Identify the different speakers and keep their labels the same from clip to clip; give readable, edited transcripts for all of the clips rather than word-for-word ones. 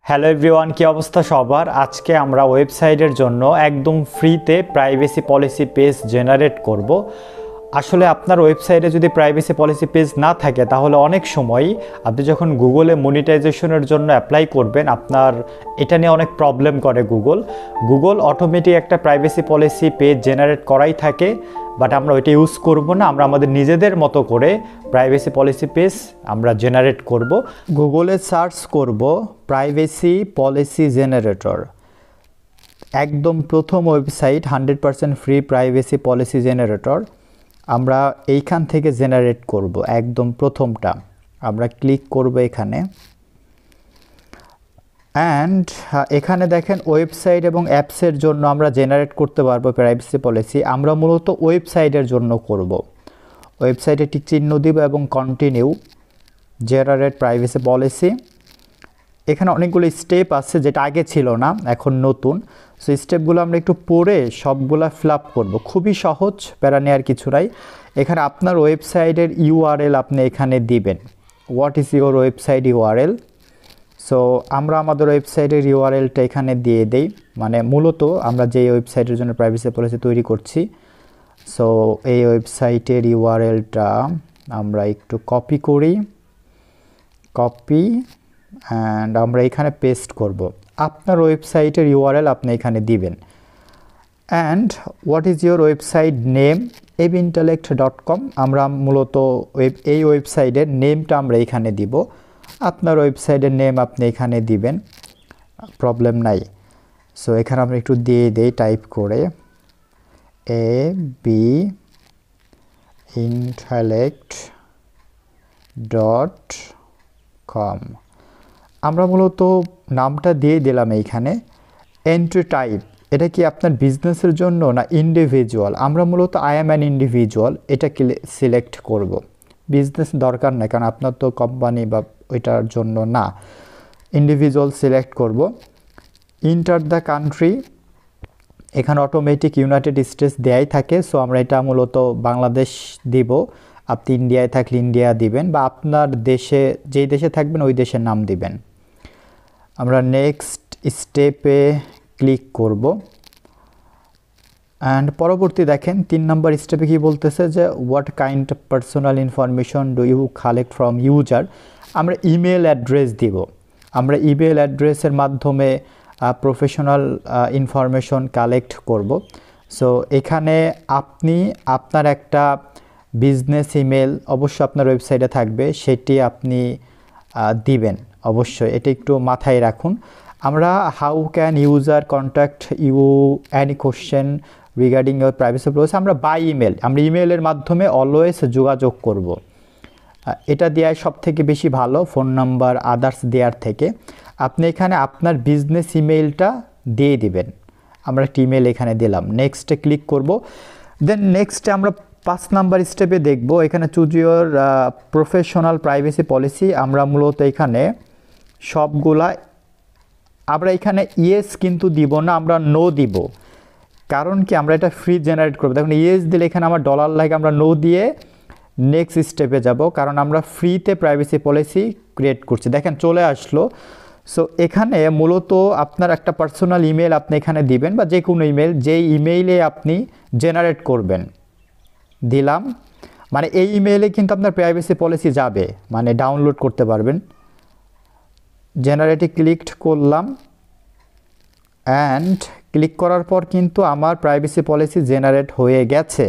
Speaker 1: Hello everyone, কি অবস্থা সবার? আজকে আমরা ওয়েবসাইটের জন্য একদম ফ্রিতে প্রাইভেসি পলিসি পেজ জেনারেট করব। আসলে আপনার ওয়েবসাইটে যদি প্রাইভেসি পলিসি পেজ না থাকে তাহলে অনেক সময় আপনি যখন গুগলে মনিটাইজেশনের জন্য অ্যাপ্লাই করবেন আপনার এটা নিয়ে অনেক প্রবলেম করে গুগল অটোমেটিক একটা প্রাইভেসি পলিসি পেজ জেনারেট করাই থাকে, বাট আমরা ওইটা ইউজ করব না। আমরা আমাদের নিজেদের মতো করে প্রাইভেসি পলিসি পেজ আমরা জেনারেট করব। গুগলে সার্চ করব প্রাইভেসি পলিসি জেনারেটর। একদম প্রথম website 100% free privacy policy generator আমরা এইখান থেকে জেনারেট করব। একদম প্রথমটা আমরা ক্লিক করব এখানে, অ্যান্ড এখানে দেখেন ওয়েবসাইট এবং অ্যাপসের জন্য আমরা জেনারেট করতে পারবো প্রাইভেসি পলিসি। আমরা মূলত ওয়েবসাইটের জন্য করব। ওয়েবসাইটে টিক চিহ্ন দিব এবং কন্টিনিউ জেনারেট প্রাইভেসি পলিসি। এখানে অনেকগুলো স্টেপ আছে যেটা আগে ছিল না, এখন নতুন। সো স্টেপগুলো আমরা একটু পড়ে সবগুলা ফিল আপ করবো। খুবই সহজ, প্যারা নেওয়ার কিছু নাই। এখানে আপনার ওয়েবসাইটের ইউআরএল আপনি এখানে দিবেন। What is your website URL? So আমরা আমাদের ওয়েবসাইটের ইউআরএলটা এখানে দিয়ে দেই, মানে মূলত আমরা যে ওয়েবসাইটের জন্য প্রাইভেসি পলিসি তৈরি করছি। সো এই ওয়েবসাইটের ইউআরএলটা আমরা একটু কপি করি, কপি, অ্যান্ড আমরা এখানে পেস্ট করব। আপনার ওয়েবসাইটের ইউআরএল আপনি এখানে দিবেন। And what is your website name? ebintellect.com। আমরা মূলত এই ওয়েবসাইটের নেমটা আমরা এখানে দিব। আপনার ওয়েবসাইটের নেম আপনি এখানে দিবেন, প্রবলেম নাই। সো এখানে আমরা একটু দিয়ে দেই টাইপ করে ebintellect.com। আমরা মূলত নামটা দিয়ে দিলাম এইখানে। এন্ট্রি টাইপ, এটা কি আপনার বিজনেসের জন্য না ইন্ডিভিজুয়াল? আমরা মূলত আই অ্যাম অ্যান ইন্ডিভিজুয়াল এটা সিলেক্ট করব। বিজনেস দরকার না, কারণ আপনার তো কোম্পানি বা ওইটার জন্য না। ইন্ডিভিজুয়াল সিলেক্ট করব। ইন্টার দ্য কান্ট্রি, এখানে অটোমেটিক ইউনাইটেড স্টেটস দেয়াই থাকে। সো আমরা এটা মূলত বাংলাদেশ দিব। আপনি ইন্ডিয়ায় থাকলে ইন্ডিয়া দিবেন, বা আপনার দেশে যেই দেশে থাকবেন ওই দেশের নাম দিবেন। আমরা নেক্সট স্টেপে ক্লিক করব। অ্যান্ড পরবর্তী দেখেন 3 নম্বর স্টেপে কি বলতেছে যে what kind of personal information do you collect from user. আমরা ইমেল অ্যাড্রেস দিব। আমরা ইমেল অ্যাড্রেসের মাধ্যমে প্রফেশনাল ইনফরমেশন কালেক্ট করব। সো এখানে আপনি আপনার একটা বিজনেস ইমেল অবশ্যই আপনার ওয়েবসাইটে থাকবে, সেটি আপনি দিবেন অবশ্যই, এটা একটু মাথায় রাখুন। আমরা how can user contact you any question regarding your privacy policy, আমরা বাই ইমেল, আমরা ইমেলের মাধ্যমে অলওয়েজ যোগাযোগ করব। এটা দেওয়াই সব থেকে বেশি ভালো ফোন নাম্বার আদার্স দেওয়ার থেকে। আপনি এখানে আপনার বিজনেস ইমেলটা দিয়ে দিবেন। আমরা একটা ইমেল এখানে দিলাম, নেক্সটে ক্লিক করব। দেন নেক্সটে আমরা 5 নাম্বার স্টেপে দেখব এখানে choose your professional privacy policy. আমরা মূলত এখানে সবগুলা আমরা এখানে ইয়েস কিন্তু দিব না, আমরা নো দিব। কারণ কি, আমরা এটা ফ্রি জেনারেট করবো। দেখুন ইয়েস দিলে এখানে আমার ডলার লাগে, আমরা নো দিয়ে নেক্সট স্টেপে যাব, কারণ আমরা ফ্রিতে প্রাইভেসি পলিসি ক্রিয়েট করছি। দেখেন চলে আসলো। সো এখানে মূলত আপনার একটা পার্সোনাল ইমেল আপনি এখানে দিবেন, বা যে কোনো ইমেল, যেই ইমেইলে আপনি জেনারেট করবেন দিলাম। মানে এই ইমেইলে কিন্তু আপনার প্রাইভেসি পলিসি যাবে, মানে ডাউনলোড করতে পারবেন। জেনারেটে ক্লিক করলাম, অ্যান্ড ক্লিক করার পর কিন্তু আমার প্রাইভেসি পলিসি জেনারেট হয়ে গেছে।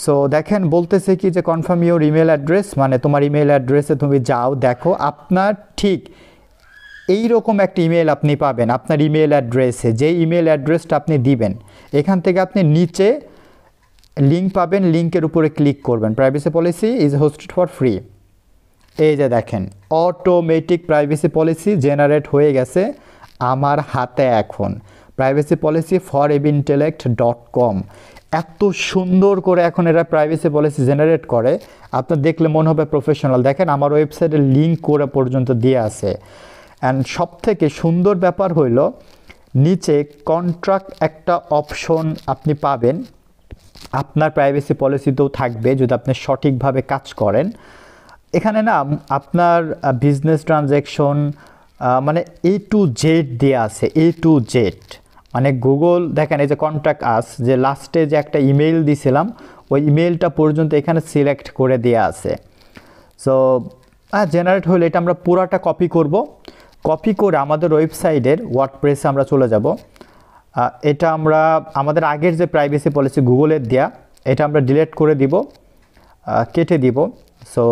Speaker 1: সো দেখেন বলতেছে কি যে কনফার্ম ইউর ইমেল অ্যাড্রেস, মানে তোমার ইমেল অ্যাড্রেসে তুমি যাও, দেখো আপনার ঠিক এই রকম একটা ইমেল আপনি পাবেন আপনার ইমেল অ্যাড্রেসে। যে ইমেল অ্যাড্রেসটা আপনি দিবেন, এখান থেকে আপনি নিচে লিঙ্ক পাবেন, লিঙ্কের উপরে ক্লিক করবেন। Privacy policy is hosted for free. এই যে দেখেন অটোমেটিক প্রাইভেসি পলিসি জেনারেট হয়ে গেছে আমার হাতে। এখন প্রাইভেসি পলিসি ফর ebintellect.com এত সুন্দর করে এখন এরা প্রাইভেসি পলিসি জেনারেট করে, আপনার দেখলে মনে হবে প্রফেশনাল। দেখেন আমার ওয়েবসাইটের লিঙ্ক করে পর্যন্ত দিয়ে আছে। অ্যান্ড সবথেকে সুন্দর ব্যাপার হইল নিচে কন্ট্রাক্ট একটা অপশন আপনি পাবেন, আপনার প্রাইভেসি পলিসিতেও থাকবে যদি আপনি সঠিকভাবে কাজ করেন। এখানে না আপনার বিজনেস ট্রানজ্যাকশন মানে A to Z দেওয়া আছে, A to Z, মানে গুগল দেখেন এই যে কন্ট্যাক্ট আস, যে লাস্টে যে একটা ইমেল দিছিলাম ওই ইমেলটা পর্যন্ত এখানে সিলেক্ট করে দেওয়া আছে। সো জেনারেট হলে এটা আমরা পুরাটা কপি করব, কপি করে আমাদের ওয়েবসাইটের ওয়ার্ডপ্রেসে আমরা চলে যাব। এটা আমরা আমাদের আগের যে প্রাইভেসি পলিসি গুগলের দেয়া এটা আমরা ডিলিট করে দিব, কেটে দিব। সো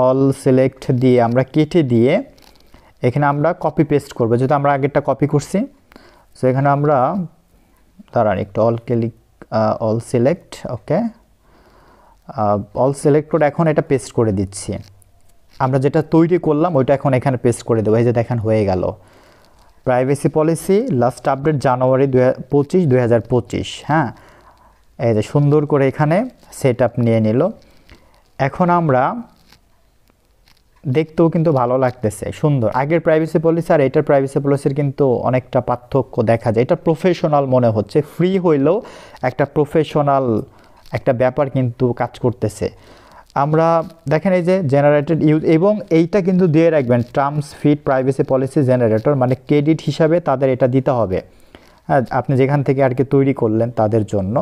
Speaker 1: অল সিলেক্ট দিয়ে আমরা কেটে দিয়ে এখানে আমরা কপি পেস্ট করব, যেহেতু আমরা আগেরটা কপি করছি। সো এখানে আমরা দাঁড়ান একটু অল সিলেক্ট, ওকে, অল সিলেক্ট করে এখন এটা পেস্ট করে দিচ্ছি। আমরা যেটা তৈরি করলাম ওইটা এখন এখানে পেস্ট করে দেবো। এই যে দেখেন হয়ে গেল প্রাইভেসি পলিসি লাস্ট আপডেট জানুয়ারি 2025। হ্যাঁ, এই যে সুন্দর করে এখানে সেট আপ নিয়ে নিল। এখন আমরা দেখতেও কিন্তু ভালো লাগতেছে, সুন্দর। আগের প্রাইভেসি পলিসি আর এটার প্রাইভেসি পলিসির কিন্তু অনেকটা পার্থক্য দেখা যায়। এটা প্রফেশনাল মনে হচ্ছে, ফ্রি হইলেও একটা প্রফেশনাল একটা ব্যাপার কিন্তু কাজ করতেছে। আমরা দেখেন এই যে জেনারেটেড ইউজ, এবং এইটা কিন্তু দিয়ে রাখবেন TermsFeed privacy policy generator, মানে ক্রেডিট হিসাবে তাদের এটা দিতে হবে। হ্যাঁ, আপনি যেখান থেকে আর কি তৈরি করলেন তাদের জন্য।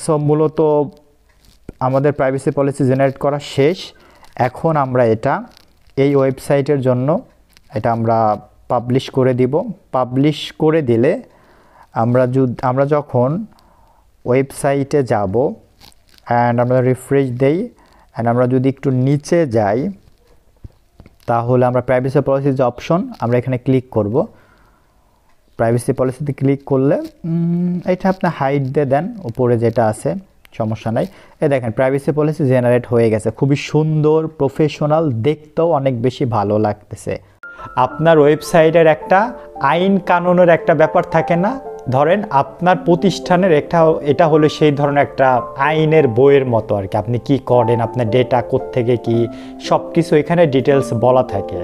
Speaker 1: সো মূলত আমাদের প্রাইভেসি পলিসি জেনারেট করা শেষ। এখন আমরা এটা এই ওয়েবসাইটের জন্য এটা আমরা পাবলিশ করে দিব। পাবলিশ করে দিলে আমরা যখন ওয়েবসাইটে যাব অ্যান্ড আমরা রিফ্রেশ দেই অ্যান্ড আমরা যদি একটু নিচে যাই তাহলে আমরা প্রাইভেসি পলিসির যে অপশন আমরা এখানে ক্লিক করব। প্রাইভেসি পলিসিতে ক্লিক করলে এটা আপনি হাইড দিয়ে দেন, উপরে যেটা আছে সমস্যা নাই। এই দেখেন প্রাইভেসি পলিসি জেনারেট হয়ে গেছে, খুবই সুন্দর, প্রফেশনাল, দেখতেও অনেক বেশি ভালো লাগতেছে। আপনার ওয়েবসাইটের একটা আইন কানুনের একটা ব্যাপার থাকে না, ধরেন আপনার প্রতিষ্ঠানের এটা হলো সেই ধরনের একটা আইনের বইয়ের মতো আর কি। আপনি কি করেন, আপনার ডেটা কোত্থেকে কি, সব কিছু এখানে ডিটেলস বলা থাকে।